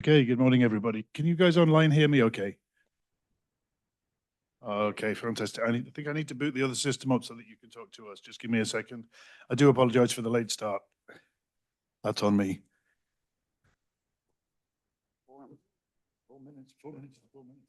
Okay, good morning, everybody. Can you guys online hear me okay? Okay, fantastic. I think I need to boot the other system up so that you can talk to us. Just give me a second. I do apologize for the late start. That's on me. 4 minutes, 4 minutes, 4 minutes.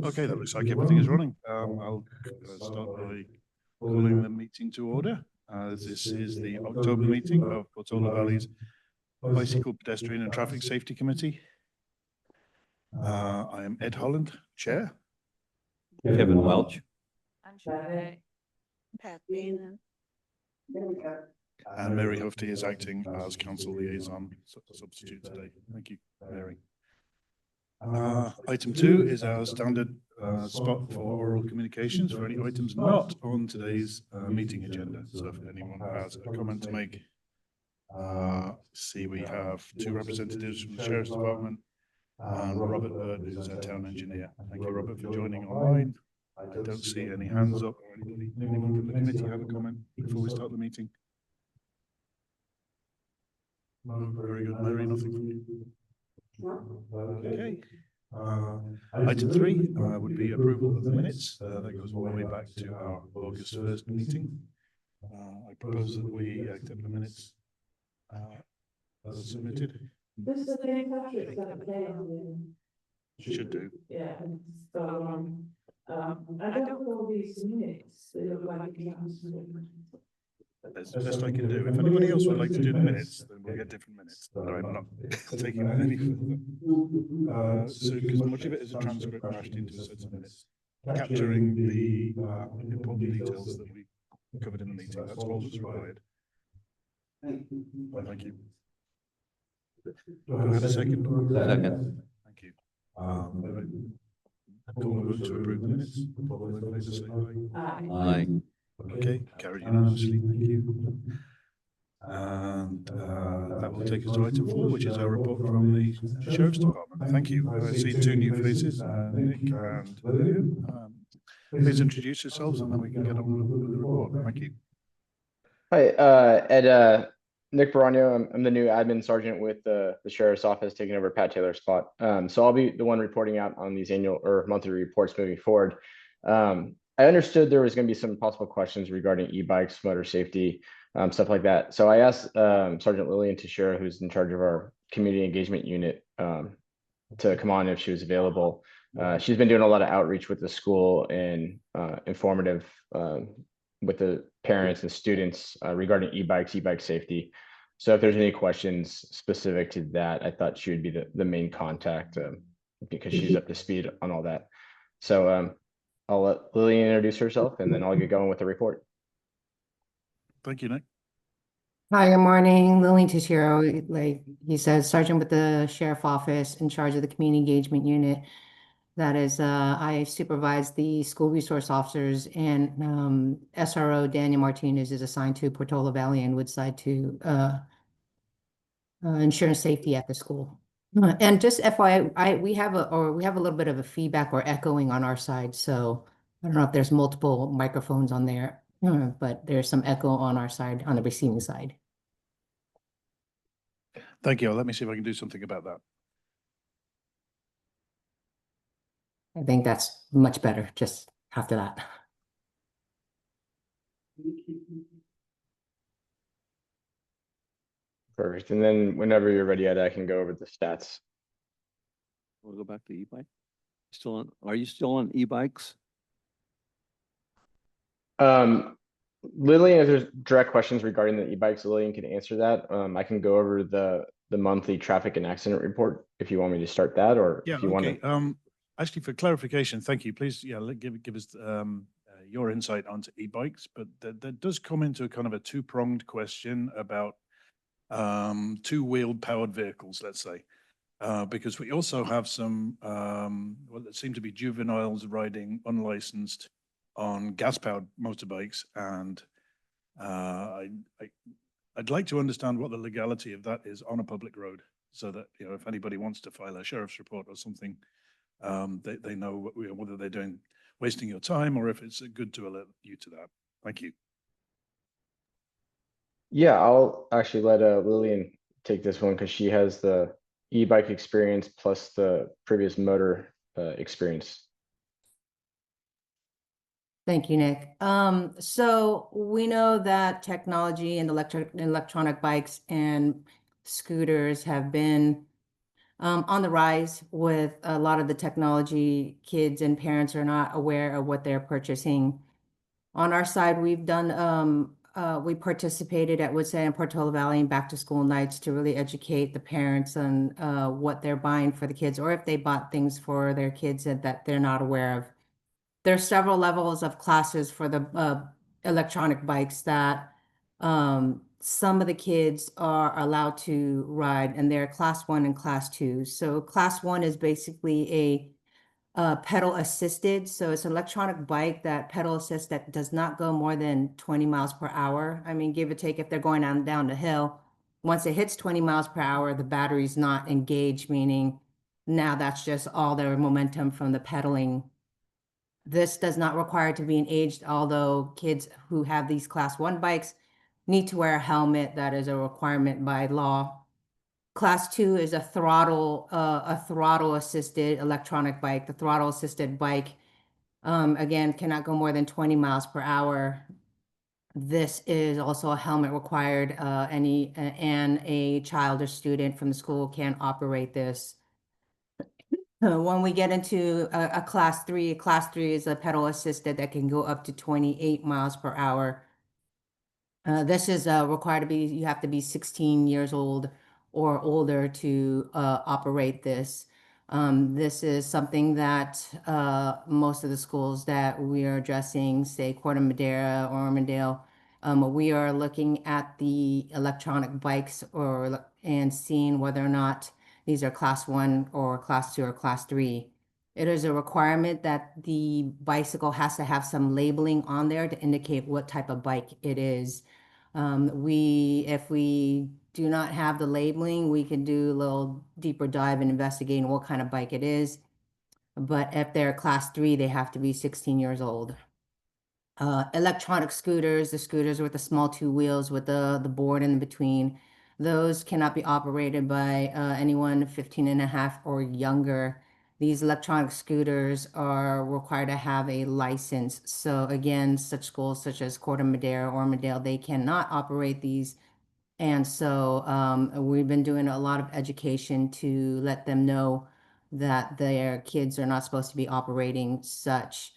Okay, that looks like everything is running. I'll start by calling the meeting to order. This is the October meeting of Portola Valley's Bicycle, Pedestrian and Traffic Safety Committee. I am Ed Holland, Chair. Kevin Welch. Pat Beanan. And Mary Hofty is acting as council liaison substitute today. Thank you, Mary. Item 2 is our standard spot for oral communications for any items not on today's meeting agenda. So if anyone has a comment to make, see we have 2 representatives from the Sheriff's Department and Robert Bird, who's our town engineer. Thank you, Robert, for joining online. I don't see any hands up or anybody. Anyone from the committee have a comment before we start the meeting? No, very good, Mary, nothing from you. Okay. Item 3 would be approval of the minutes. That goes all the way back to our August 1st meeting. I propose that we accept the minutes as submitted. This is the St. Patrick's Day. Should do. Yeah, so, I don't know these minutes, they look like That's the best I can do. If anybody else would like to do the minutes, then we'll get different minutes. But I'm not taking that any further. So, because much of it is a transcript mashed into a set of minutes, capturing the important details that we covered in the meeting. That's all that's required. Thank you. Do I have a second? Second. Thank you. Call a vote to approve the minutes. All in favor, say aye. Aye. Okay, carried unanimously, thank you. And that will take us to item 4, which is our report from the Sheriff's Department. Thank you. I see 2 new faces, Nick and Lillian. Please introduce yourselves and then we can get on with the report. Thank you. Hi, Ed, Nick Barano. I'm the new admin sergeant with the Sheriff's Office, taking over Pat Taylor's spot. So I'll be the one reporting out on these annual or monthly reports moving forward. I understood there was going to be some possible questions regarding e-bikes, motor safety, stuff like that. So I asked Sergeant Lillian Teixeira, who's in charge of our community engagement unit, to come on if she was available. She's been doing a lot of outreach with the school and informative with the parents and students regarding e-bikes, e-bike safety. So if there's any questions specific to that, I thought she would be the main contact because she's up to speed on all that. So I'll let Lillian introduce herself and then I'll get going with the report. Thank you, Nick. Hi, good morning. Lillian Teixeira, like he says, sergeant with the Sheriff Office in charge of the community engagement unit. That is, I supervise the school resource officers, and SRO Daniel Martinez is assigned to Portola Valley and Woodside to ensure safety at the school. And just FYI, we have a little bit of a feedback or echoing on our side, so I don't know if there's multiple microphones on there, but there's some echo on our side, on the receiving side. Thank you. Let me see if I can do something about that. I think that's much better just after that. Perfect. And then whenever you're ready, Ed, I can go over the stats. We'll go back to e-bike. Are you still on e-bikes? Lillian, if there's direct questions regarding the e-bikes, Lillian can answer that. I can go over the monthly traffic and accident report if you want me to start that, or Yeah, if you want okay. to. Actually, for clarification, thank you. Please, yeah, give us your insight onto e-bikes, but that does come into a kind of a two-pronged question about two-wheeled powered vehicles, let's say. Because we also have some, well, that seem to be juveniles riding unlicensed on gas-powered motorbikes, and I'd like to understand what the legality of that is on a public road, so that, you know, if anybody wants to file a sheriff's report or something, they know whether they're wasting your time, or if it's good to alert you to that. Thank you. Yeah, I'll actually let Lillian take this one because she has the e-bike experience plus the previous motor experience. Thank you, Nick. So we know that technology and electronic bikes and scooters have been on the rise with a lot of the technology. Kids and parents are not aware of what they're purchasing. On our side, we participated at Woodside and Portola Valley and back to school nights to really educate the parents on what they're buying for the kids, or if they bought things for their kids that they're not aware of. There's several levels of classes for the electronic bikes that some of the kids are allowed to ride, and they're class 1 and class 2. So class 1 is basically a pedal assisted. So it's an electronic bike that pedal assist that does not go more than 20 miles per hour. I mean, give or take, if they're going down the hill, once it hits 20 miles per hour, the battery's not engaged, meaning now that's just all their momentum from the pedaling. This does not require to be aged, although kids who have these class 1 bikes need to wear a helmet. That is a requirement by law. Class 2 is a throttle assisted electronic bike. The throttle assisted bike, again, cannot go more than 20 miles per hour. This is also a helmet required. And a child or student from the school can operate this. When we get into a class 3 is a pedal assisted that can go up to 28 miles per hour. This is required to be, you have to be 16 years old or older to operate this. This is something that most of the schools that we are addressing, say Corte Madera or Armandale, we are looking at the electronic bikes and seeing whether or not these are class 1 or class 2 or class 3. It is a requirement that the bicycle has to have some labeling on there to indicate what type of bike it is. If we do not have the labeling, we can do a little deeper dive in investigating what kind of bike it is. But if they're class 3, they have to be 16 years old. Electronic scooters, the scooters with the small 2 wheels with the board in between, those cannot be operated by anyone 15 and a half or younger. These electronic scooters are required to have a license. So again, such schools such as Corte Madera or Armandale, they cannot operate these. And so we've been doing a lot of education to let them know that their kids are not supposed to be operating such.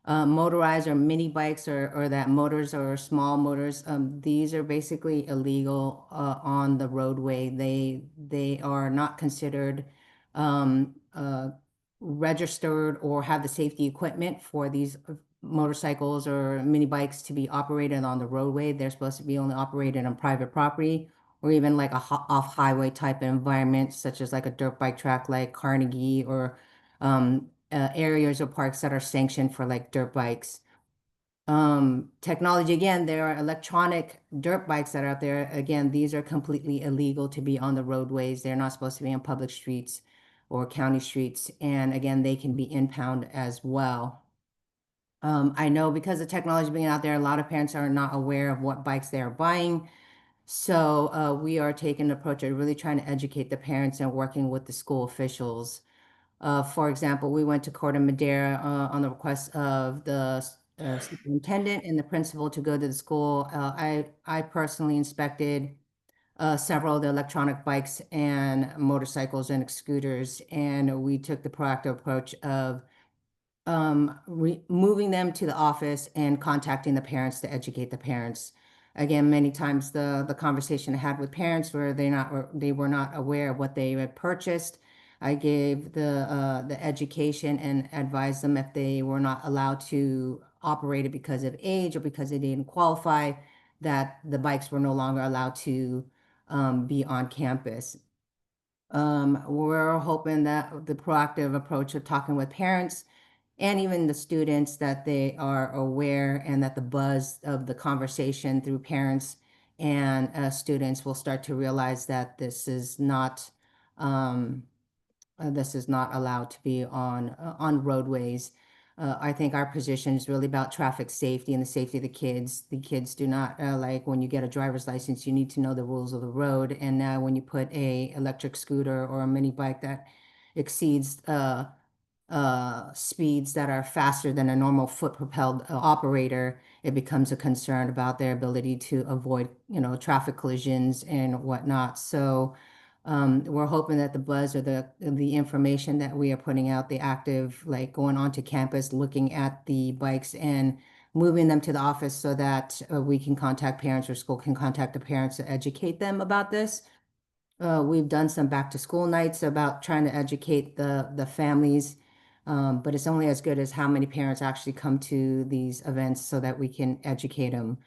Motorized or mini bikes, or that motors or small motors, these are basically illegal on the roadway. They are not considered registered or have the safety equipment for these motorcycles or mini bikes to be operated on the roadway. They're supposed to be only operated on private property, or even like a off-highway type of environment, such as like a dirt bike track like Carnegie or areas or parks that are sanctioned for like dirt bikes. Technology, again, there are electronic dirt bikes that are out there. Again, these are completely illegal to be on the roadways. They're not supposed to be on public streets or county streets. And again, they can be impound as well. I know because of technology being out there, a lot of parents are not aware of what bikes they are buying. So we are taking the approach of really trying to educate the parents and working with the school officials. For example, we went to Corte Madera on the request of the superintendent and the principal to go to the school. I personally inspected several of the electronic bikes and motorcycles and scooters, and we took the proactive approach of moving them to the office and contacting the parents to educate the parents. Again, many times the conversation I had with parents where they were not aware of what they had purchased. I gave the education and advised them if they were not allowed to operate it because of age or because they didn't qualify, that the bikes were no longer allowed to be on campus. We're hoping that the proactive approach of talking with parents and even the students, that they are aware and that the buzz of the conversation through parents and students will start to realize that this is not allowed to be on roadways. I think our position is really about traffic safety and the safety of the kids. The kids do not like when you get a driver's license, you need to know the rules of the road. And now when you put a electric scooter or a mini bike that exceeds speeds that are faster than a normal foot-propelled operator, it becomes a concern about their ability to avoid, traffic collisions and whatnot. So we're hoping that the buzz or the information that we are putting out, the active, like going onto campus, looking at the bikes and moving them to the office so that we can contact parents or school can contact the parents to educate them about this. We've done some back to school nights about trying to educate the families. But it's only as good as how many parents actually come to these events so that we can educate them.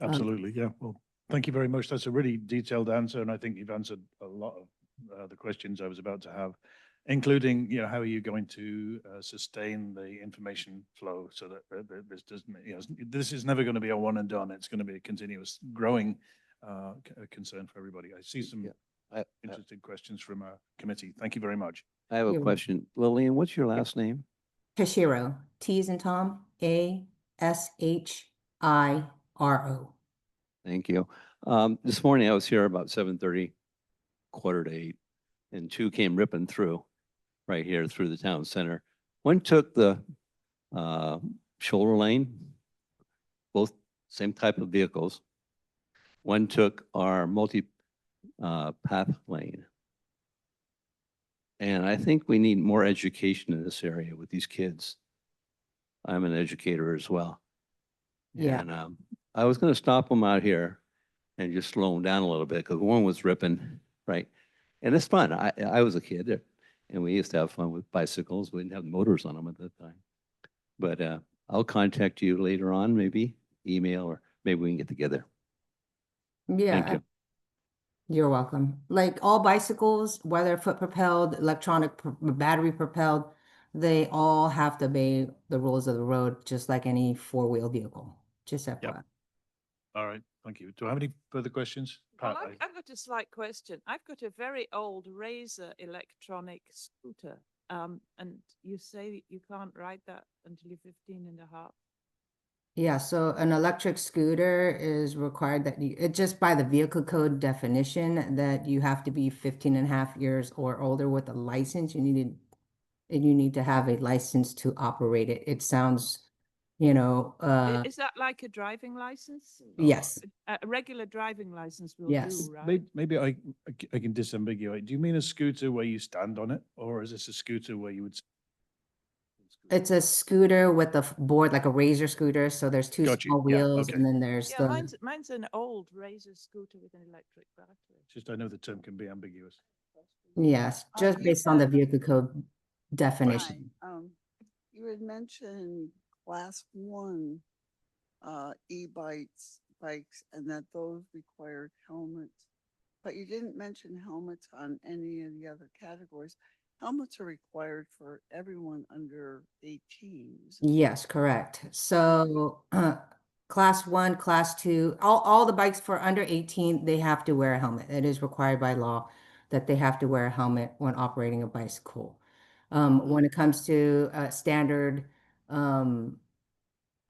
Absolutely, yeah. Well, thank you very much. That's a really detailed answer, and I think you've answered a lot of the questions I was about to have, including, how are you going to sustain the information flow so that this doesn't, this is never going to be a one and done. It's going to be a continuous growing concern for everybody. I see some interesting questions from our committee. Thank you very much. I have a You're welcome. question. Lillian, what's your last name? Tashiro, T as in Tom, Ashiro. Thank you. This morning I was here about 7:30, 7:45, and two came ripping through right here through the town center. One took the shoulder lane, both same type of vehicles. One took our multi-path lane. And I think we need more education in this area with these kids. I'm an educator as well. Yeah. And I was going to stop them out here and just slow them down a little bit because one was ripping, right? And it's fun. I was a kid and we used to have fun with bicycles. We didn't have motors on them at that time. But I'll contact you later on, maybe email, or maybe we can get together. Yeah. Thank you. You're welcome. Like all bicycles, whether foot propelled, electronic, battery propelled, they all have to obey the rules of the road, just like any four-wheel vehicle. Just FYI. All right, thank you. Do I have any further questions? Well, Pat, I've got a slight question. I've got a very old Razor electronic scooter. And you say you can't ride that until you're 15 and a half. Yeah, so an electric scooter is required that it just by the vehicle code definition that you have to be 15 and a half years or older with a license. You need to have a license to operate it. It sounds, Is that like a driving license? yes. A regular driving license will Yes. do, right? maybe I can disambiguate. Do you mean a scooter where you stand on it, or is this a scooter where you would? It's a scooter with a board, like a Razor scooter. So there's two Got you. small Yeah, wheels okay. and then there's Yeah, the, mine's an old Razor scooter with an electric battery. Just I know the term can be ambiguous. yes, just you based on the said- vehicle code definition. Hi, you had mentioned class 1 bikes and that those required helmets, but you didn't mention helmets on any of the other categories. helmets are required for everyone under 18. Yes, correct. So, class one, class two, all the bikes for under 18, they have to wear a helmet. It is required by law that they have to wear a helmet when operating a bicycle. When it comes to standard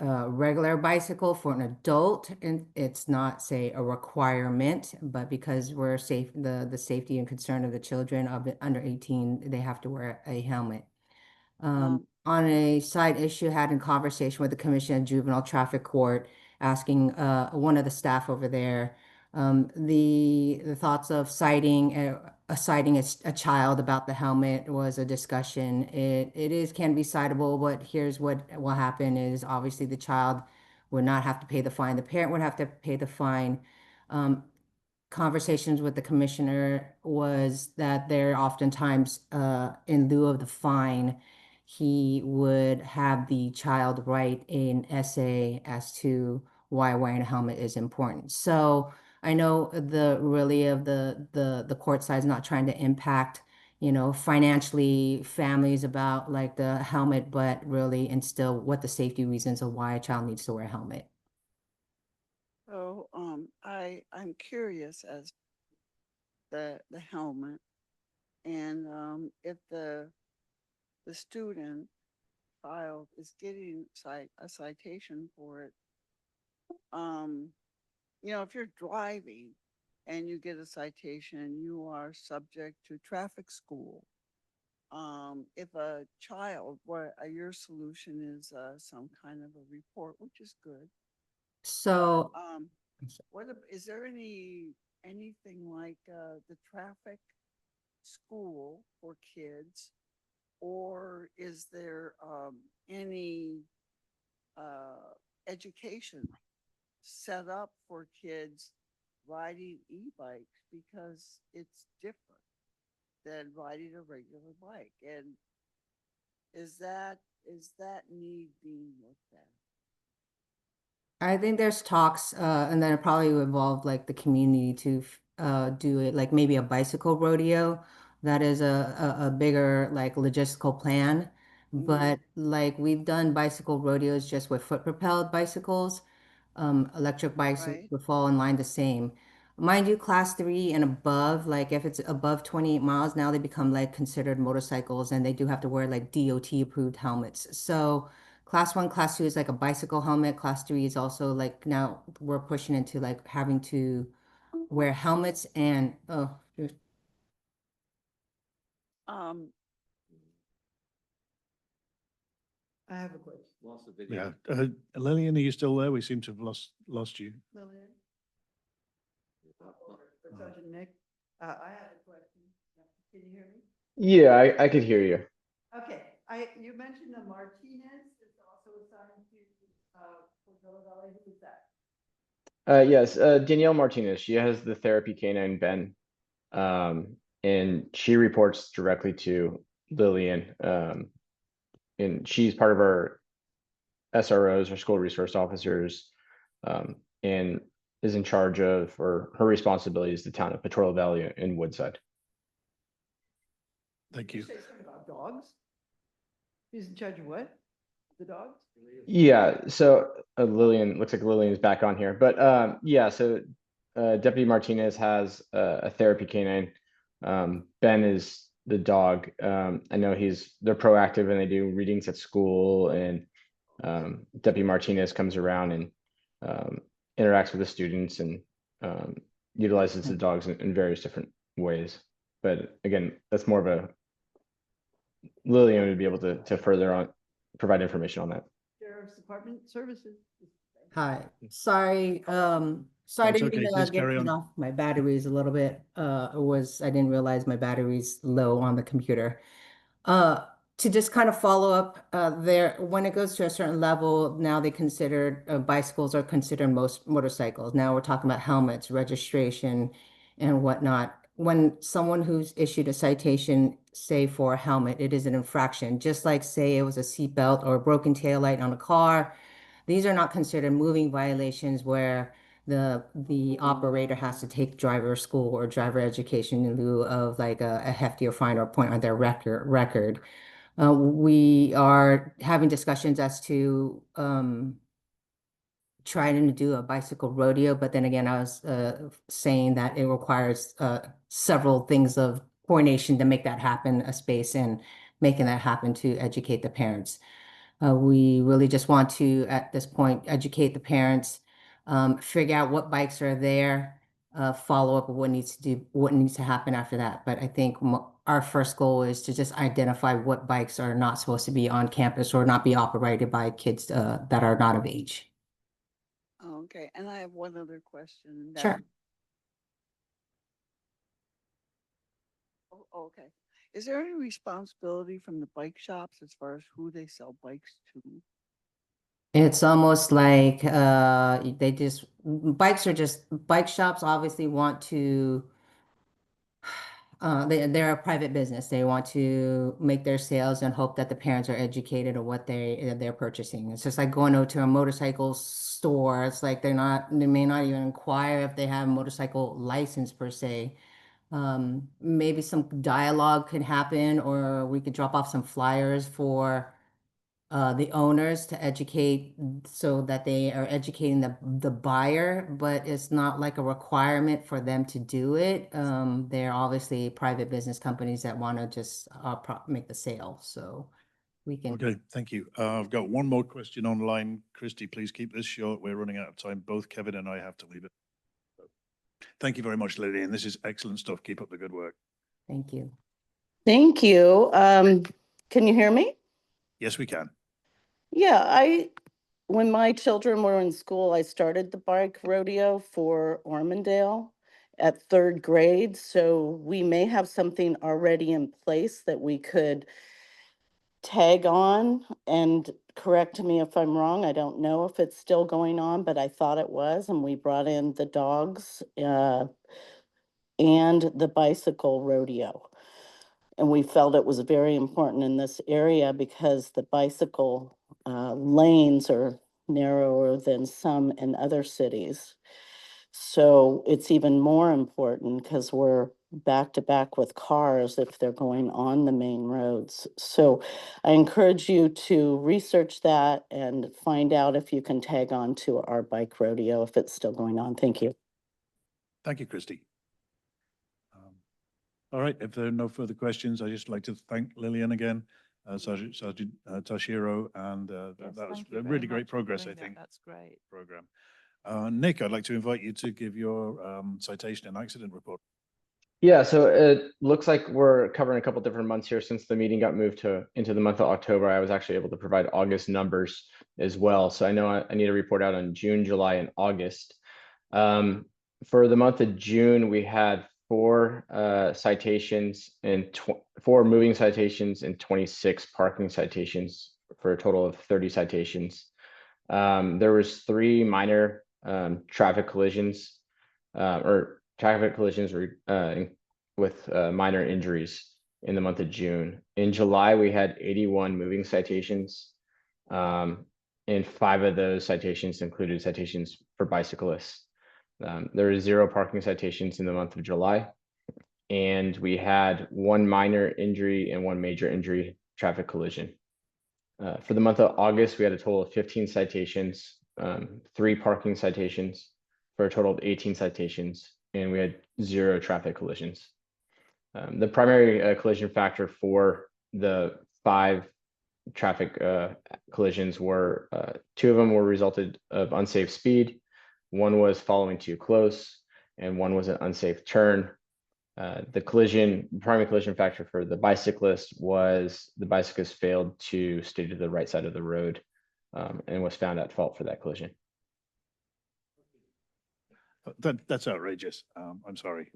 regular bicycle for an adult, and it's not, say, a requirement, but because we're safe, the safety and concern of the children of the under 18, they have to wear a helmet. On a side issue, had a conversation with the Commission of Juvenile Traffic Court, asking one of the staff over there the thoughts of citing a child about the helmet was a discussion. It is can be citable, but here's what will happen is obviously the child would not have to pay the fine. The parent would have to pay the fine. Conversations with the commissioner was that there oftentimes, in lieu of the fine, he would have the child write an essay as to why wearing a helmet is important. So I know the really of the court side is not trying to impact, financially families about like the helmet, but really instill what the safety reasons of why a child needs to wear a helmet. So, I'm curious as the helmet and, if the student child is getting a citation for it, if you're driving and you get a citation, you are subject to traffic school. If a child, your solution is some kind of a report, which is good. So Is there anything like the traffic school for kids, or is there any education set up for kids riding e-bikes, because it's different than riding a regular bike? And is that need being looked at? I think there's talks, and then it probably would involve like the community to do it, like maybe a bicycle rodeo. That is a bigger like logistical plan. But like we've done bicycle rodeos just with foot propelled bicycles. Electric bikes Right. would fall in line the same. Mind you, class three and above, like if it's above 28 miles, now they become like considered motorcycles and they do have to wear like DOT approved helmets. So class one, class two is like a bicycle helmet. Class three is also like now we're pushing into like having to wear helmets and Um, I have a question. Lost the Yeah. video. Lillian, are you still there? We seem to have lost you. Lillian? Or Sergeant Nick, I have a question. Can you hear me? Yeah, I could hear you. Okay, you mentioned the Martinez is also assigned to, Portola Valley. Who is that? Yes, Danielle Martinez, she has the therapy canine Ben. And she reports directly to Lillian. And she's part of our SROs, or school resource officers, and is in charge of, or her responsibility is the town of Portola Valley in Woodside. Thank Did you. say something about dogs? He's in charge of what? The dogs? Yeah, so Lillian, looks like Lillian is back on here, but yeah, so Deputy Martinez has a therapy canine. Ben is the dog. I know they're proactive and they do readings at school, and Deputy Martinez comes around and interacts with the students and utilizes the dogs in various different ways. But again, that's more of a Lillian would be able to further on provide information on that. Sheriff's Department Services. hi. Sorry, sorry, I That's didn't okay. mean to Please get carry cut on. off. My battery's a little bit, I didn't realize my battery's low on the computer. To just kind of follow up, there, when it goes to a certain level, now they consider bicycles are considered most motorcycles. Now we're talking about helmets, registration, and whatnot. When someone who's issued a citation, say for a helmet, it is an infraction, just like say it was a seatbelt or a broken taillight on a car. These are not considered moving violations where the operator has to take driver school or driver education in lieu of like a heftier fine or point on their record. We are having discussions as to trying to do a bicycle rodeo, but then again, I was saying that it requires several things of coordination to make that happen, a space and making that happen to educate the parents. We really just want to, at this point, educate the parents, figure out what bikes are there, follow up with what needs to happen after that. But I think our first goal is to just identify what bikes are not supposed to be on campus or not be operated by kids that are not of age. Okay, and I have one other question. Sure. Oh, okay. Is there any responsibility from the bike shops as far as who they sell bikes to? It's almost like they just bike shops obviously want to they're a private business. They want to make their sales and hope that the parents are educated on what they're purchasing. It's just like going over to a motorcycle store. It's like they may not even inquire if they have a motorcycle license per se. Maybe some dialogue could happen, or we could drop off some flyers for the owners to educate so that they are educating the buyer, but it's not like a requirement for them to do it. They're obviously private business companies that want to just make the sale. So we can. Okay, thank you. I've got one more question online. Christy, please keep this short. We're running out of time. Both Kevin and I have to leave it. Thank you very much, Lillian. This is excellent stuff. Keep up the good work. Thank you. Thank you. Can you hear me? Yes, we can. Yeah, when my children were in school, I started the bike rodeo for Ormondale at third grade. So we may have something already in place that we could tag on, and correct me if I'm wrong. I don't know if it's still going on, but I thought it was. And we brought in the dogs and the bicycle rodeo. And we felt it was very important in this area because the bicycle lanes are narrower than some in other cities. So it's even more important because we're back to back with cars if they're going on the main roads. So I encourage you to research that and find out if you can tag on to our bike rodeo if it's still going on. Thank you. Thank you, Christy. All right, if there are no further questions, I'd just like to thank Lillian again, Sergeant Tashiro, and Yes, that was thank you a very really great much for progress, I doing that. think. That's great. Program. Nick, I'd like to invite you to give your citation and accident report. Yeah, so it looks like we're covering a couple different months here since the meeting got moved into the month of October. I was actually able to provide August numbers as well. So I know I need to report out on June, July, and August. For the month of June, we had 4 citations and 4 moving citations and 26 parking citations for a total of 30 citations. There was 3 minor traffic collisions with minor injuries in the month of June. In July, we had 81 moving citations, and 5 of those citations included citations for bicyclists. There were 0 parking citations in the month of July, and we had 1 minor injury and 1 major injury traffic collision. For the month of August, we had a total of 15 citations, 3 parking citations for a total of 18 citations, and we had 0 traffic collisions. The primary collision factor for the 5 traffic collisions were 2 of them were resulted of unsafe speed, 1 was following too close, and 1 was an unsafe turn. The primary collision factor for the bicyclist was the bicyclist failed to stay to the right side of the road and was found at fault for that collision. That's outrageous. I'm sorry.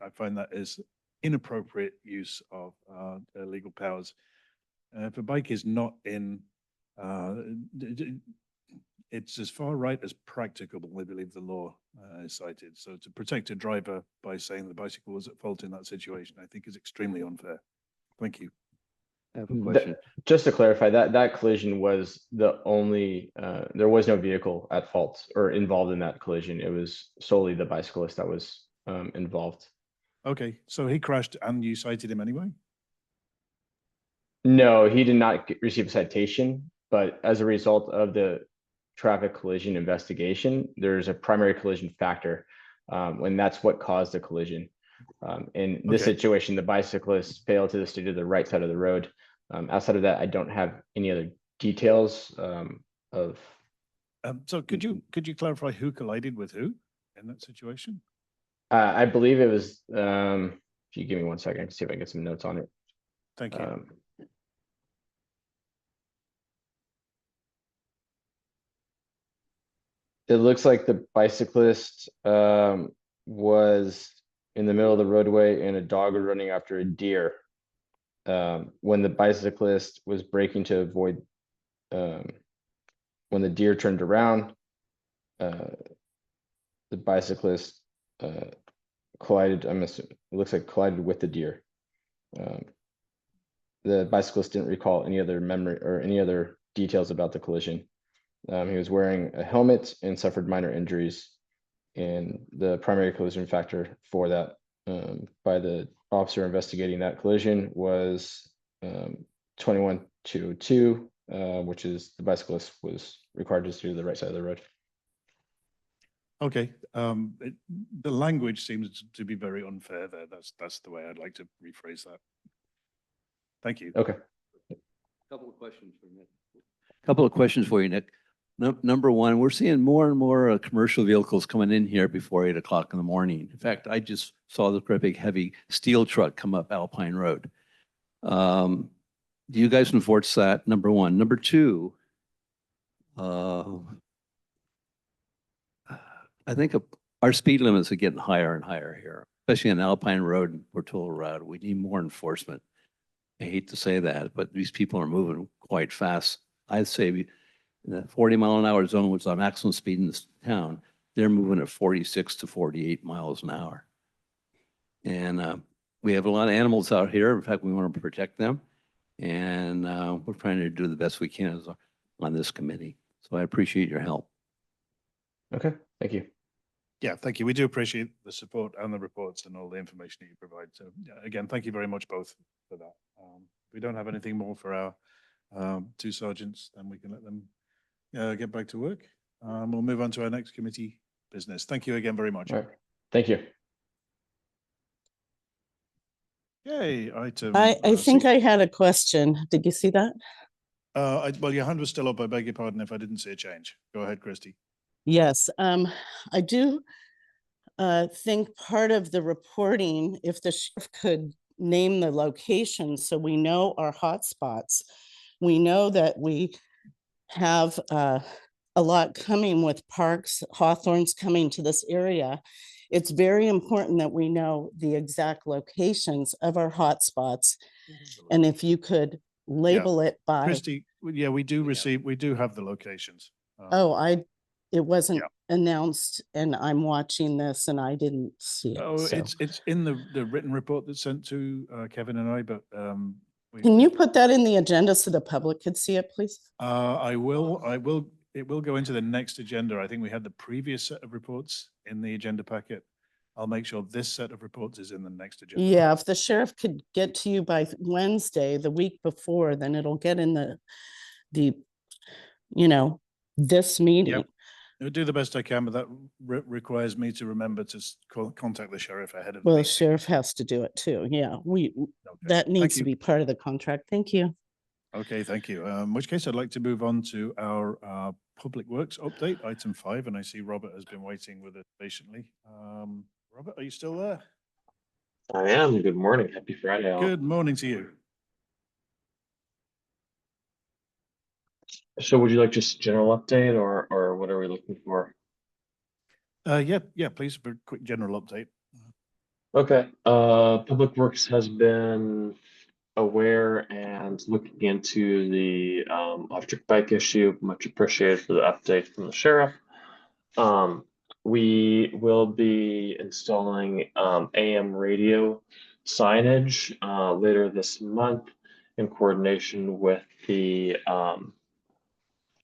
I find that is inappropriate use of legal powers. If a bike is not in, it's as far right as practicable, I believe the law is cited. So to protect a driver by saying the bicycle was at fault in that situation, I think is extremely unfair. Thank you. I have a question. Just to clarify, that collision was the only, there was no vehicle at fault or involved in that collision. It was solely the bicyclist that was involved. Okay, so he crashed and you cited him anyway? No, he did not receive a citation, but as a result of the traffic collision investigation, there's a primary collision factor, and that's what caused the collision. In this Okay. situation, the bicyclist failed to stay to the right side of the road. Outside of that, I don't have any other details of. So could you clarify who collided with who in that situation? I believe it was. If you give me 1 second, I can see if I can get some notes on it. Thank you. It looks like the bicyclist was in the middle of the roadway and a dog was running after a deer. When the bicyclist was braking to avoid, when the deer turned around, the bicyclist collided. I'm assuming it looks like collided with the deer. The bicyclist didn't recall any other memory or any other details about the collision. He was wearing a helmet and suffered minor injuries. And the primary collision factor for that by the officer investigating that collision was 21-202, which is the bicyclist was required to stay to the right side of the road. Okay, the language seems to be very unfair there. That's the way I'd like to rephrase that. Thank you. Okay. Couple of questions for Nick. Couple of questions for you, Nick. Number one, we're seeing more and more commercial vehicles coming in here before 8 o'clock in the morning. In fact, I just saw this great big heavy steel truck come up Alpine Road. Do you guys enforce that? Number one. Number two, I think our speed limits are getting higher and higher here, especially on Alpine Road and Portola Road. We need more enforcement. I hate to say that, but these people are moving quite fast. I'd say the 40-mile-an-hour zone, which is our maximum speed in this town, they're moving at 46 to 48 miles an hour. And we have a lot of animals out here. In fact, we want to protect them. And we're trying to do the best we can on this committee. So I appreciate your help. Okay, thank you. Yeah, thank you. We do appreciate the support and the reports and all the information that you provide. So yeah, again, thank you very much both for that. If we don't have anything more for our two sergeants, then we can let them get back to work. We'll move on to our next committee business. Thank you again very much. All right. Thank you. Yay, item. I think C. I had a question. Did you see that? Well, your hand was still up. I beg your pardon if I didn't see a change. Go ahead, Christy. Yes, I do think part of the reporting, if the sheriff could name the locations so we know our hotspots. We know that we have a lot coming with parks, Hawthorne's coming to this area. It's very important that we know the exact locations of our hotspots. And if you could label it by. Christy, yeah, we do have the locations. It wasn't announced and I'm watching this and I didn't see it. Oh, so. it's in the written report that's sent to Kevin and I, but Can you put that in the agenda so the public could see it, please? I will. It will go into the next agenda. I think we had the previous set of reports in the agenda packet. I'll make sure this set of reports is in the next agenda. Yeah, if the sheriff could get to you by Wednesday, the week before, then it'll get in the this meeting. Yep. I'll do the best I can, but that requires me to remember to contact the sheriff ahead of the Well, the meeting. sheriff has to do it too. Yeah, Okay. that needs Thank to you. be part of the contract. Thank you. Okay, thank you. In which case I'd like to move on to our Public Works update, item 5, and I see Robert has been waiting with us patiently. Robert, are you still there? I am. Good morning. Happy Friday. All. Good morning to you. So would you like just general update or what are we looking for? Yeah, please, for a quick general update. Okay. Public Works has been aware and looking into the electric bike issue. Much appreciated for the update from the sheriff. We will be installing AM radio signage later this month in coordination with the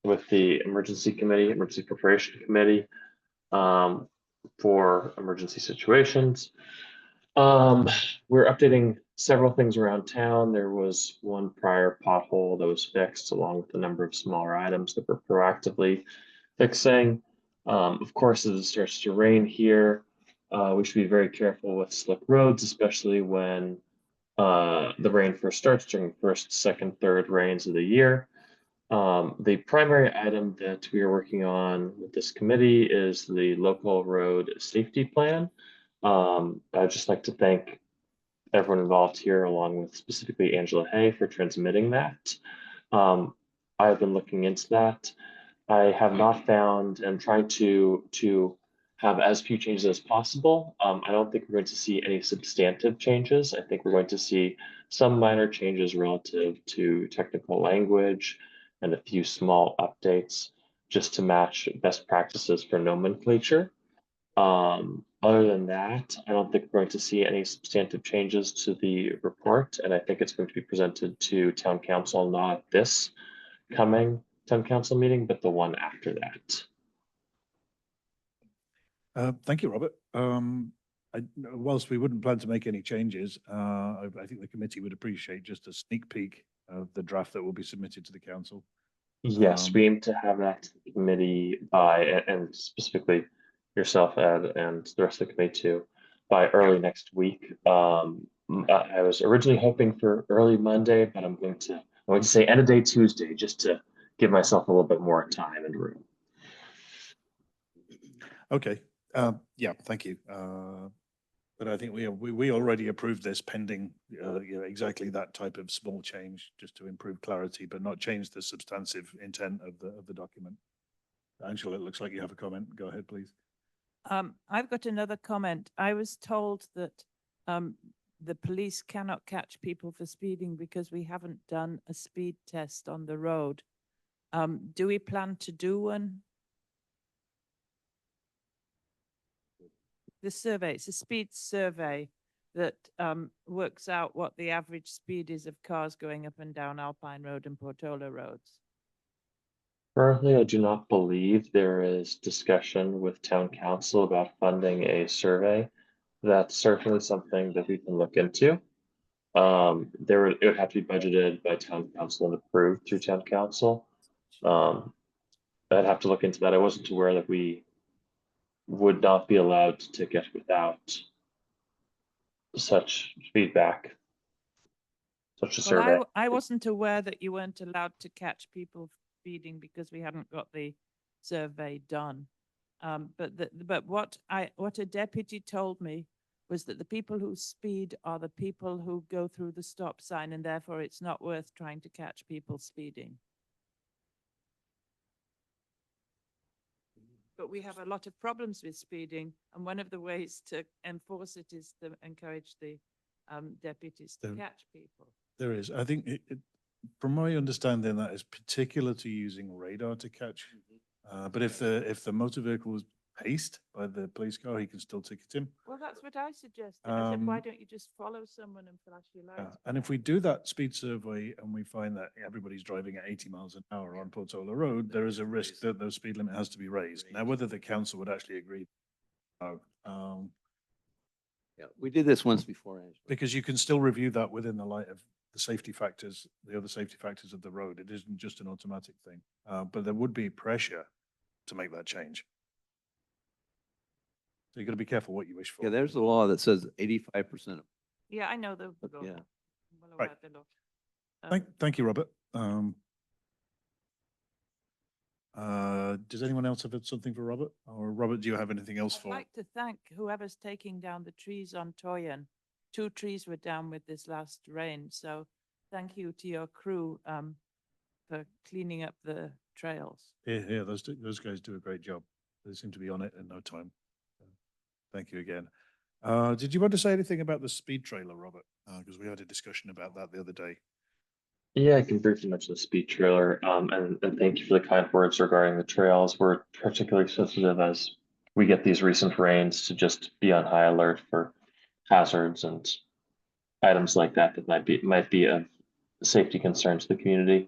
emergency preparation committee, for emergency situations. We're updating several things around town. There was one prior pothole that was fixed, along with a number of smaller items that we're proactively fixing. Of course, as it starts to rain here, we should be very careful with slick roads, especially when the rain first starts during first, second, third rains of the year. The primary item that we are working on with this committee is the local road safety plan. I'd just like to thank everyone involved here, along with specifically Angela Hay, for transmitting that. I've been looking into that. I have not found, and trying to have as few changes as possible. I don't think we're going to see any substantive changes. I think we're going to see some minor changes relative to technical language and a few small updates just to match best practices for nomenclature. Other than that, I don't think we're going to see any substantive changes to the report, and I think it's going to be presented to town council, not this coming town council meeting, but the one after that. Thank you, Robert. Whilst we wouldn't plan to make any changes, I think the committee would appreciate just a sneak peek of the draft that will be submitted to the council. Yes, we aim to have that to the committee by, and specifically yourself, Ed, and the rest of the committee too, by early next week. I was originally hoping for early Monday, but I'm going to say end of day Tuesday, just to give myself a little bit more time and room. Okay. Yeah, thank you. But I think we already approved this pending exactly that type of small change, just to improve clarity, but not change the substantive intent of the document. Angela, it looks like you have a comment. Go ahead, please. I've got another comment. I was told that the police cannot catch people for speeding because we haven't done a speed test on the road. Do we plan to do one? The survey, it's a speed survey that works out what the average speed is of cars going up and down Alpine Road and Portola roads. Currently, I do not believe there is discussion with town council about funding a survey. That's certainly something that we can look into. It would have to be budgeted by town council and approved through town council. I'd have to look into that. I wasn't aware that we would not be allowed to get without such feedback, such a survey. Well, I wasn't aware that you weren't allowed to catch people speeding because we hadn't got the survey done. But what a deputy told me was that the people who speed are the people who go through the stop sign, and therefore it's not worth trying to catch people speeding. But we have a lot of problems with speeding, and one of the ways to enforce it is to encourage the deputies to catch people. There is. I think, from my understanding, that is particular to using radar to catch. But if the motor vehicle was paced by the police car, he can still ticket him. Well, that's what I suggested. I said, why don't you just follow someone and flash your lights? And if we do that speed survey and we find that everybody's driving at 80 miles an hour on Portola Road, there is a risk that the speed limit has to be raised. Now, whether the council would actually agree, Yeah, we did this once before, Angela. because you can still review that within the light of the safety factors, the other safety factors of the road. It isn't just an automatic thing, but there would be pressure to make that change. So you've got to be careful what you wish for. Yeah, there's a law that says 85%. Yeah, I know the law. Yeah. Well aware of the law. Thank you, Robert. Does anyone else have something for Robert? Or Robert, do you have anything else I'd for? like to thank whoever's taking down the trees on Toyen. 2 trees were down with this last rain, so thank you to your crew for cleaning up the trails. Yeah, those guys do a great job. They seem to be on it in no time. Thank you again. Did you want to say anything about the speed trailer, Robert? Because we had a discussion about that the other day. Yeah, I can briefly mention the speed trailer, and thank you for the kind words regarding the trails. We're particularly sensitive as we get these recent rains to just be on high alert for hazards and items like that that might be of safety concern to the community.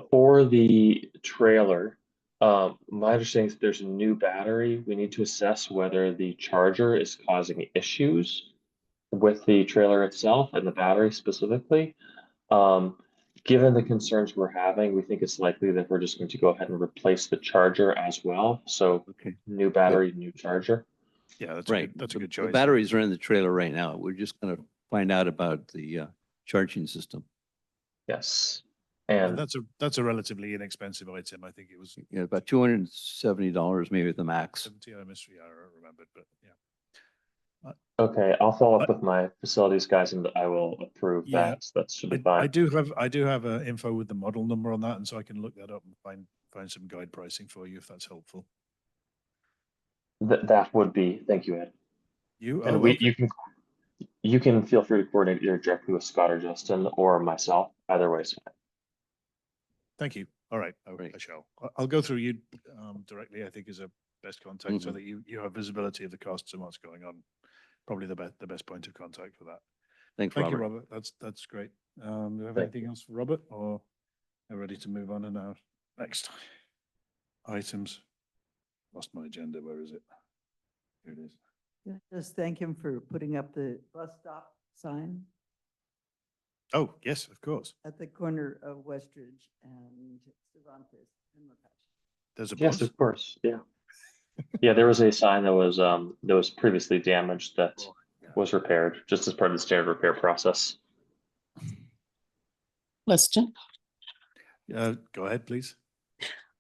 For the trailer, my understanding is there's a new battery. We need to assess whether the charger is causing issues with the trailer itself and the battery specifically. Given the concerns we're having, we think it's likely that we're just going to go ahead and replace the charger as well. So Okay. new battery, new charger. Yeah, that's Right. That's a good The choice. batteries are in the trailer right now. We're just gonna find out about the charging system. Yes. And And that's a relatively inexpensive item. I think it was Yeah, about $270 maybe at the max. 70. I remembered, but yeah. okay, I'll follow up with my facilities guys and I will approve Yeah, that. That should be I fine. do have info with the model number on that, and so I can look that up and find some guide pricing for you if that's helpful. That would be, thank you, Ed. And Okay. you can feel free to coordinate either directly with Scott or Justin or myself. Either way is fine. Thank you. All right, I shall. I'll go through you directly. I think is a best contact so that you have visibility of the costs and what's going on. Probably the best point of contact for that. Thanks, Thank Robert. you, Robert. That's great. Do you have Thank anything else for Robert, or are ready to move on to our next items? Lost my agenda. Where is it? Here it is. Yeah, just thank him for putting up the bus stop sign Oh, yes, of course. at the corner of Westridge and Cervantes and McCutcheon. There's a Yes, bus. of course. Yeah. Yeah, there was a sign that was previously damaged that was repaired just as part of the standard repair process. Question. Go ahead, please.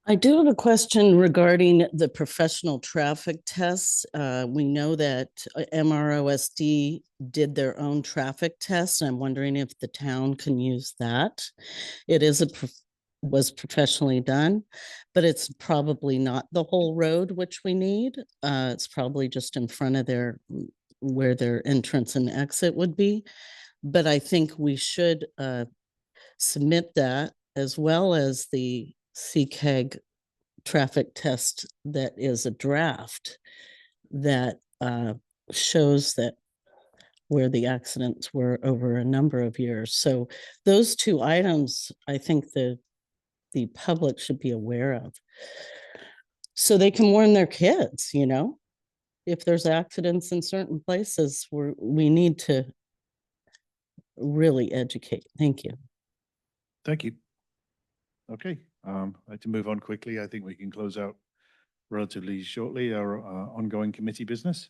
I do have a question regarding the professional traffic tests. We know that MROSD did their own traffic test. And I'm wondering if the town can use that. It was professionally done, but it's probably not the whole road which we need. It's probably just in front of where their entrance and exit would be. But I think we should submit that as well as the CCAG traffic test that is a draft that shows that where the accidents were over a number of years. So those two items, I think the public should be aware of. So they can warn their kids, if there's accidents in certain places where we need to really educate. Thank you. Thank you. Okay, I'd like to move on quickly. I think we can close out relatively shortly our ongoing committee business.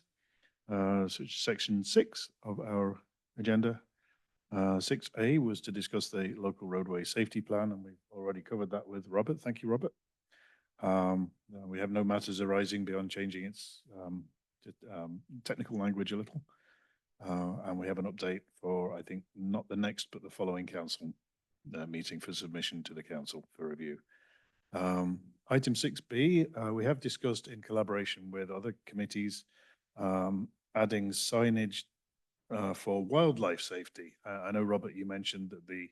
So it's section 6 of our agenda. 6A was to discuss the local roadway safety plan, and we've already covered that with Robert. Thank you, Robert. We have no matters arising beyond changing its technical language a little. And we have an update for, I think, not the next, but the following council meeting for submission to the council for review. Item 6B, we have discussed in collaboration with other committees adding signage for wildlife safety. I know, Robert, you mentioned that the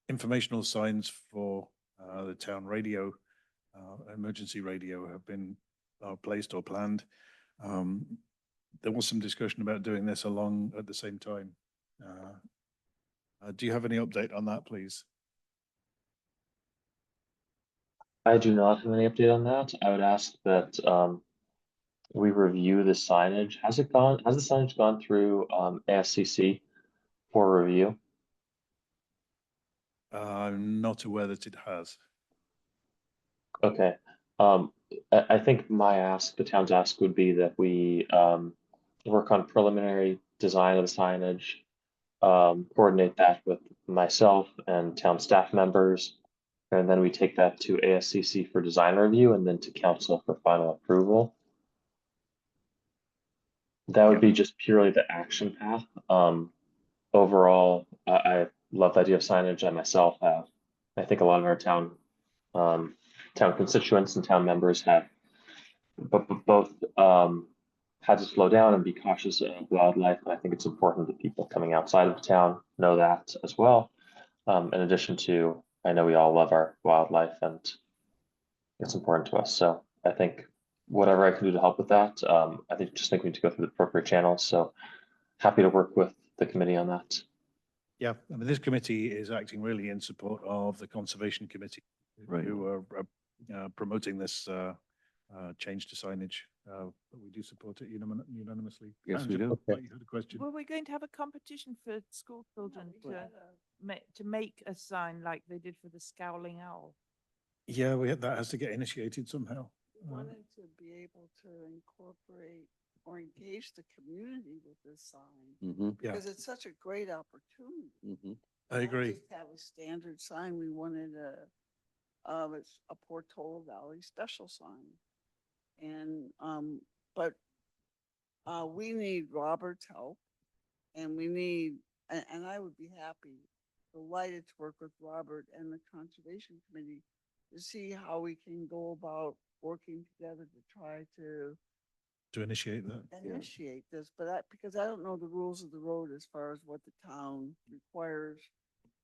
informational signs for the town radio, emergency radio, have been placed or planned. There was some discussion about doing this along at the same time. Do you have any update on that, please? I do not have any update on that. I would ask that we review the signage. Has the signage gone through ASCC for review? I'm not aware that it has. Okay. I think the town's ask would be that we work on preliminary design of the signage, coordinate that with myself and town staff members, and then we take that to ASCC for design review and then to council for final approval. That would be just purely the action path. Overall, I love the idea of signage. I myself have. I think a lot of our town constituents and town members have, but both had to slow down and be cautious of wildlife. And I think it's important that people coming outside of the town know that as well. In addition to, I know we all love our wildlife and it's important to us. So I think whatever I can do to help with that, I think we need to go through the appropriate channels. So happy to work with the committee on that. Yeah, I mean, this committee is acting really in support of the Conservation Committee, Right. who are promoting this change to signage. But we do support it unanimously. Yes, we Angela, do. You had a question? Were we going to have a competition for school children to make a sign like they did for the Scowling Owl? Yeah, that has to get initiated somehow. Wanted to be able to incorporate or engage the community with this sign Mm-hmm, Yeah. because it's such a great opportunity. mm-hmm. I Not agree. just have a standard sign. We wanted it's a Portola Valley special sign. And, but, we need Robert's help and we need, and I would be delighted to work with Robert and the Conservation Committee to see how we can go about working together to try to To initiate that. initiate this, but because I don't know the rules of the road as far as what the town requires,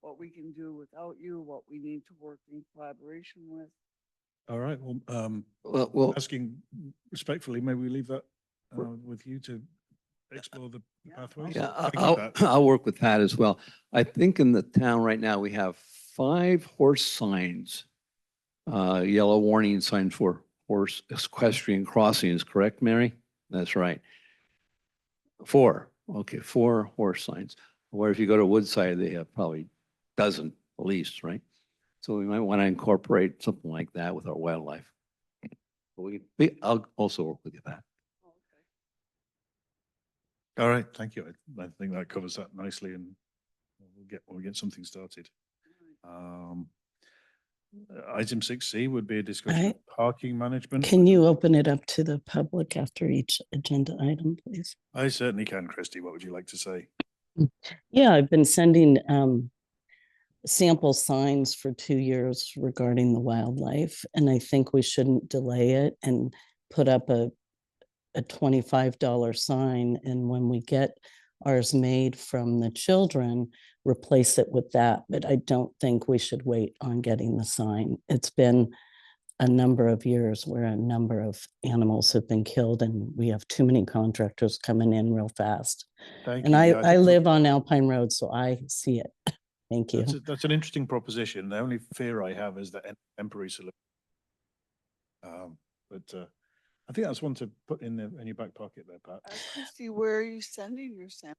what we can do without you, what we need to work in collaboration with. All right, well, Well, asking respectfully, maybe we leave that with you to explore the Yeah. pathways? yeah, Thank you, I'll, Pat. I'll work with Pat as well. I think in the town right now, we have 5 horse signs. Yellow warning sign for horse equestrian crossings, correct, Mary? That's right. 4, okay, 4 horse signs. Where if you go to Woodside, they have probably dozen at least, right? So we might want to incorporate something like that with our wildlife. But I'll also work with you, Pat. All right, thank you. I think that covers that nicely, and we'll get something started. Item 6C would be a discussion of parking management. Can you open it up to the public after each agenda item, please? I certainly can, Christy. What would you like to say? Yeah, I've been sending sample signs for 2 years regarding the wildlife, and I think we shouldn't delay it and put up a $25 sign, and when we get ours made from the children, replace it with that. But I don't think we should wait on getting the sign. It's been a number of years where a number of animals have been killed, and we have too many contractors coming in real fast. Thank And you. I Yeah, think live on Alpine Road, so I see it. Thank you. that's an interesting proposition. The only fear I have is that temporary solution. But I think that's one to put in your back pocket there, Pat. Christy, where are you sending your samples?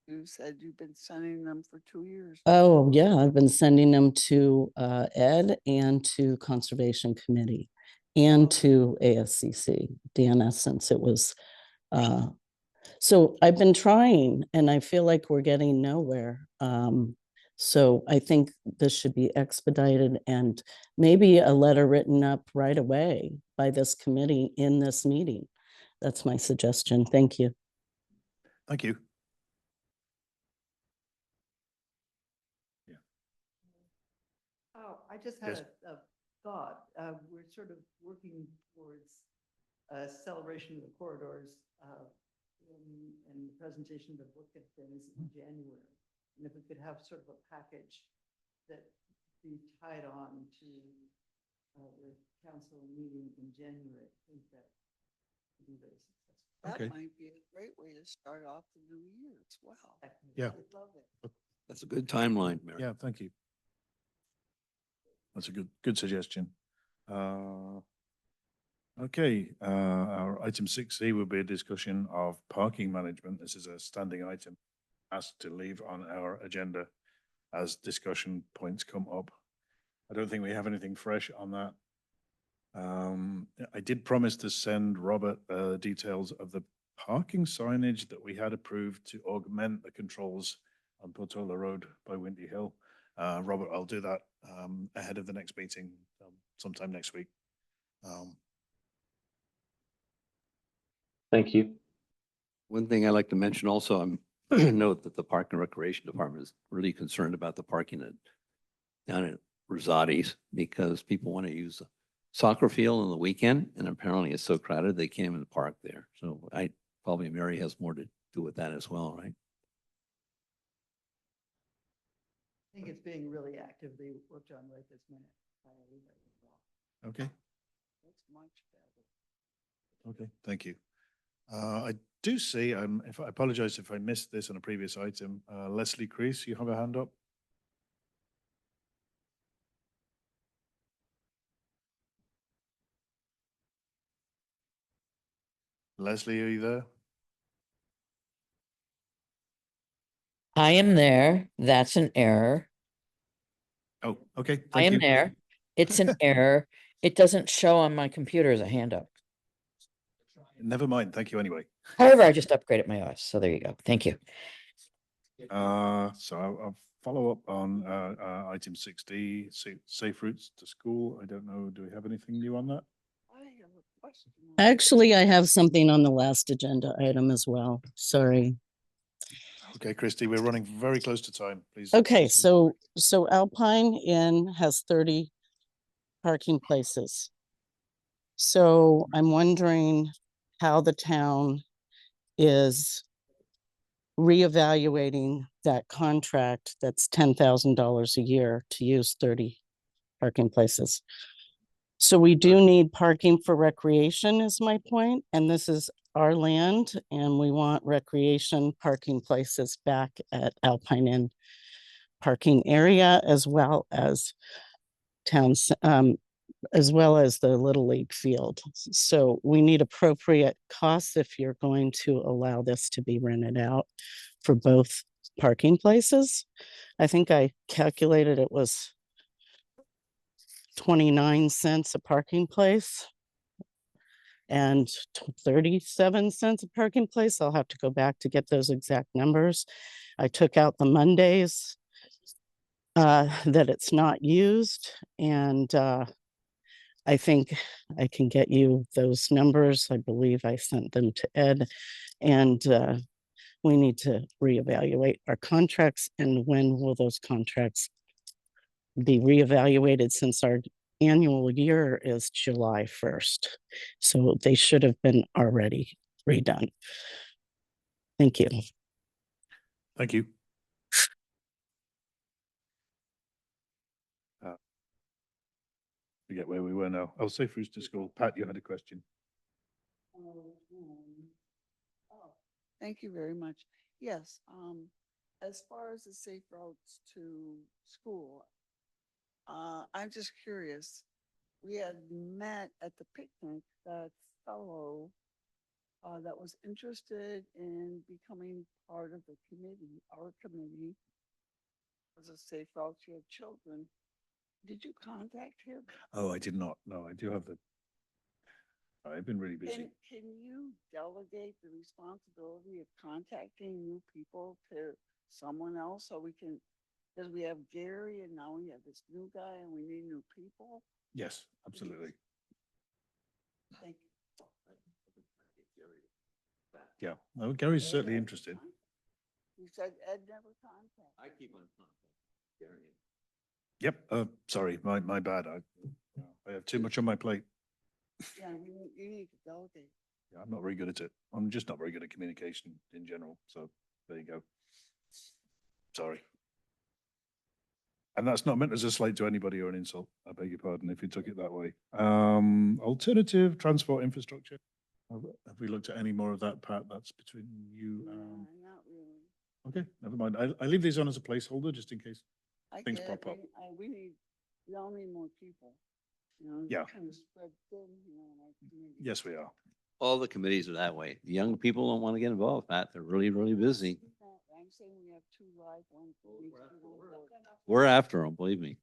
You said you've been sending them for 2 years. Oh, yeah, I've been sending them to Ed and to Conservation Committee and to ASCC, DNS, since it was. So I've been trying and I feel like we're getting nowhere. So I think this should be expedited and maybe a letter written up right away by this committee in this meeting. That's my suggestion. Thank you. Thank you. Oh, I just Yes. had a thought. We're sort of working towards a celebration of the corridors and the presentation of the book and things in January. And if we could have sort of a package that be tied on to the council meeting in January, I think that would be very successful. That Okay. might be a great way to start off the new year as well. Yeah. I love it. That's a good timeline, Mary. Yeah, thank you. That's a good suggestion. Okay, our item 6C will be a discussion of parking management. This is a standing item asked to leave on our agenda as discussion points come up. I don't think we have anything fresh on that. I did promise to send Robert details of the parking signage that we had approved to augment the controls on Portola Road by Windy Hill. Robert, I'll do that ahead of the next meeting sometime next week. Thank you. One thing I'd like to mention also, note that the Park and Recreation Department is really concerned about the parking down at Rosati's because people want to use the soccer field on the weekend, and apparently it's so crowded they can't even park there. So probably Mary has more to do with that as well, right? I think it's being really actively worked on right this minute by everybody involved. Okay, That's much better. okay, thank you. I do see, if I apologize if I missed this on a previous item, Leslie Crease, you have a hand up? Leslie, are you there? I am there. That's an error. Oh, okay. I Thank am you. there. It's an error. It doesn't show on my computer as a hand up. Never mind. Thank you anyway. However, I just upgraded my OS. So there you go. Thank you. So I'll follow up on item 6D, safe routes to school. I don't know. Do we have anything new on that? I have a question. on Actually, I have something on the last agenda item as well. Sorry. Okay, Christy, we're running very close to time. Please. Okay, please- so Alpine Inn has 30 parking places. So I'm wondering how the town is reevaluating that contract that's $10,000 a year to use 30 parking places. So we do need parking for recreation is my point, and this is our land, and we want recreation parking places back at Alpine Inn parking area as well as towns, as well as the Little League field. So we need appropriate costs if you're going to allow this to be rented out for both parking places. I think I calculated it was 29 cents a parking place and 37 cents a parking place. I'll have to go back to get those exact numbers. I took out the Mondays that it's not used, and I think I can get you those numbers. I believe I sent them to Ed, and we need to reevaluate our contracts. And when will those contracts be reevaluated, since our annual year is July 1st? So they should have been already redone. Thank you. Thank you. Forget where we were now. Oh, safe routes to school. Pat, you had a question. Oh, thank you very much. Yes, as far as the safe routes to school, I'm just curious. We had met at the picnic that fellow that was interested in becoming part of the committee, our committee, was a safe route to your children. Did you contact him? Oh, I did not. No, I do have the. I've been really busy. Can you delegate the responsibility of contacting new people to someone else so we can, because we have Gary and now we have this new guy and we need new people? Yes, absolutely. Thank you. Yeah, no, Gary's certainly interested. You said Ed never contacted. I keep on contact. Yep. Sorry, my bad. I have too much on my plate. Yeah, you need to delegate. Yeah, I'm not very good at it. I'm just not very good at communication in general. So there you go. Sorry. And that's not meant as a slight to anybody or an insult. I beg your pardon if you took it that way. Alternative transport infrastructure. Have we looked at any more of that, Pat? That's between you. Not really. Okay, never mind. I leave these on as a placeholder just in case. I Things get it. pop up. We all need more people. You know, Yeah. kind of spread thin, you know, in our community. Yes, we are. All the committees are that way. The young people don't want to get involved, Pat. They're really, really busy. I'm saying we have two live ones. for each school board. We're after them, believe me.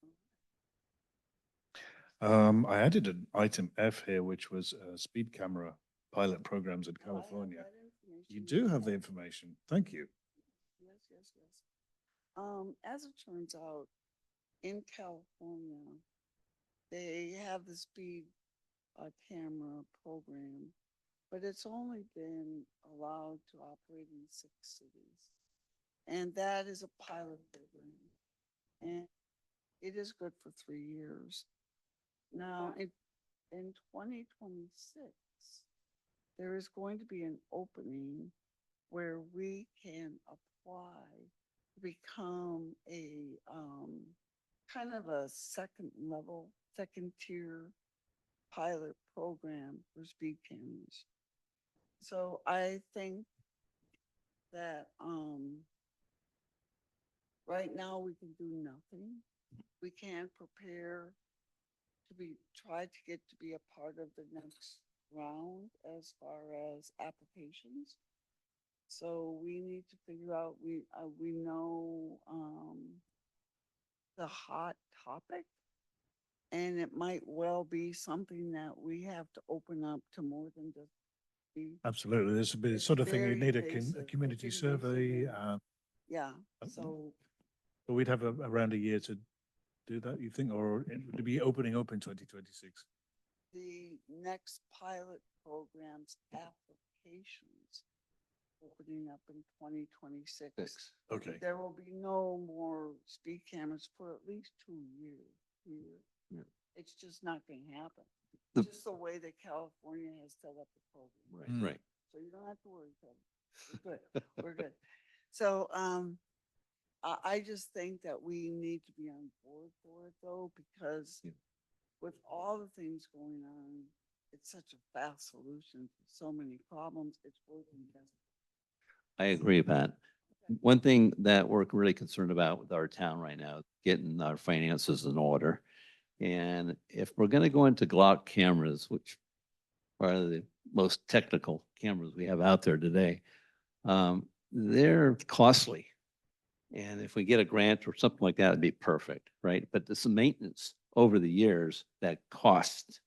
I added an item F here, which was speed camera pilot programs in Oh, I have California. that information. You do have the information. Thank you. Yes. As it turns out, in California, they have the speed camera program, but it's only been allowed to operate in 6 cities. And that is a pilot program. And it is good for 3 years. Now, in 2026, there is going to be an opening where we can apply to become a kind of a second tier pilot program for speed cameras. So I think that, right now we can do nothing. We can prepare try to get to be a part of the next round as far as applications. So we need to figure out, we know, the hot topic. And it might well be something that we have to open up to more than just be, Absolutely. This would be the It's sort of thing very you'd need a invasive. community It's invasive survey. and- yeah, Okay. so But we'd have around a year to do that, you think, or it would be opening up in 2026? the next pilot program's applications opening up in 2026. Okay. There will be no more speed cameras for at least 2 years. Yeah. It's just not gonna happen. The- Just the way that California has set up the program. Right. So you don't have to worry, Kevin. We're good. We're good. So, I just think that we need to be on board for it though, because Yeah. with all the things going on, it's such a fast solution to so many problems. It's working best. I agree, Pat. One thing that we're really concerned about with our town right now, getting our finances in order. And if we're gonna go into Glock cameras, which are the most technical cameras we have out there today, they're costly. And if we get a grant or something like that, it'd be perfect, right? But there's some maintenance over the years that costs.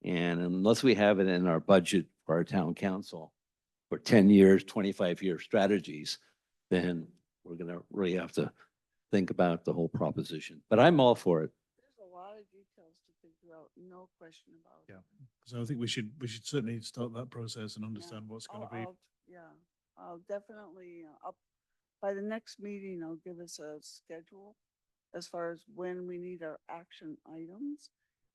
And unless we have it in our budget for our town council for 10 years, 25-year strategies, then we're gonna really have to think about the whole proposition. But I'm all for it. There's a lot of details to figure out, no question about it. Yeah. So I think we should certainly start that process and Yeah, understand what's going to be. Yeah, I'll definitely, by the next meeting, I'll give us a schedule as far as when we need our action items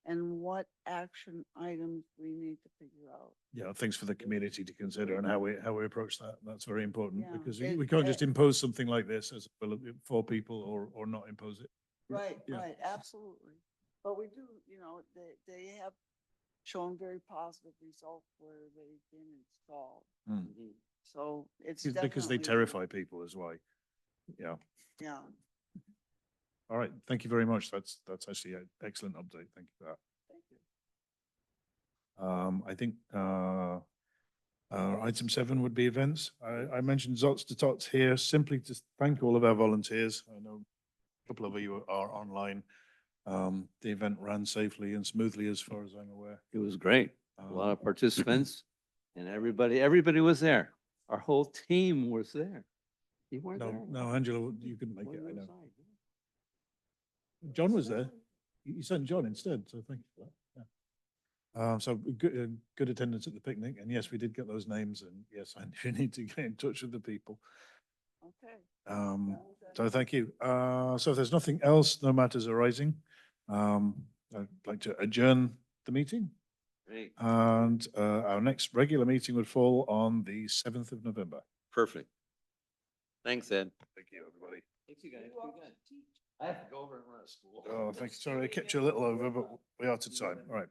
and what action items we need to figure out. Yeah, things for the community to consider and how we approach that. That's very important Yeah, because it- we can't just impose something like this as for people or not impose it. Right, Yeah. right, absolutely. But we do, they have shown very positive results where they've been installed. So it's Because they definitely- terrify people is why. Yeah. Yeah, All right. Thank you very much. That's actually an excellent update. Thank you for that. thank you. I think item 7 would be events. I mentioned Zots to Tots here simply to thank all of our volunteers. I know a couple of you are online. The event ran safely and smoothly as far as I'm aware. It was great. A lot of participants and everybody was there. Our whole team was there. You weren't there? No, Angela, you couldn't make it, I know. John was there. You sent John instead, so thank you for that. Yeah. So good attendance at the picnic, and yes, we did get those names, and yes, I do need to get in touch with the people. Okay. So thank you. So if there's nothing else, no matters arising, I'd like to adjourn the meeting. Great. And our next regular meeting would fall on the 7th of November. Perfect. Thanks, Ed. Thank you, everybody. Thanks, you guys. I have to go over and run a school. Oh, thank you. Sorry, I kept you a little over, but we are to time. All right.